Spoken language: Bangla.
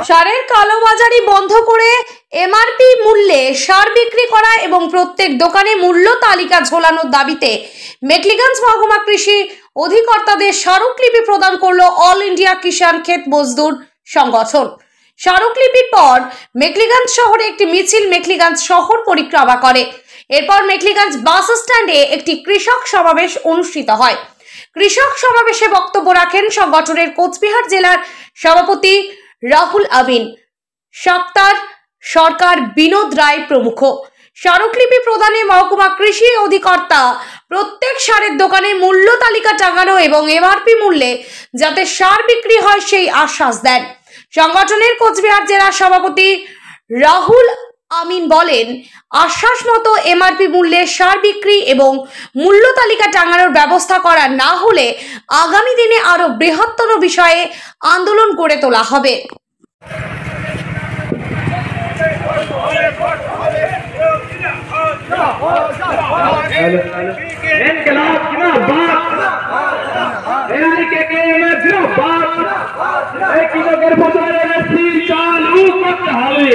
সারের কালোবাজারি বন্ধ করে এমআরপি মূল্যে সার বিক্রি করা এবং প্রত্যেক দোকানে মূল্য তালিকা ঝোলানোর দাবিতে মেখলিগঞ্জ মহকুমা কৃষি অধিকর্তাদের স্মারকলিপি প্রদান করলো অল ইন্ডিয়া কিষাণ ক্ষেত মজদুর সংগঠন। স্মারকলিপির পর মেখলিগঞ্জ শহরে একটি মিছিল মেখলিগঞ্জ শহর পরিক্রমা করে। এরপর মেখলিগঞ্জ বাস স্ট্যান্ডে একটি কৃষক সমাবেশ অনুষ্ঠিত হয়। কৃষক সমাবেশে বক্তব্য রাখেন সংগঠনের কোচবিহার জেলার সভাপতি রাহুল আমিন, সাক্তার সরকার, বিনোদ রায় প্রমুখ। স্মারকলিপি প্রদানে মহকুমা কৃষি অধিকর্তা প্রত্যেক সারের দোকানে মূল্য তালিকা টাঙানো এবং এমআরপি মূল্যে যাতে সার বিক্রি হয় সেই আশ্বাস দেন। সংগঠনের কোচবিহার জেলা সভাপতি রাহুল আমিন বলেন, আশ্বাস মতো এমআরপি মূল্যে সার বিক্রি এবং মূল্য তালিকা টাঙানোর ব্যবস্থা করা না হলে আগামী দিনে আরো বৃহত্তর বিষয়ে আন্দোলন গড়ে তোলা হবে। কৃষকের ফসলের চালু করতে হবে।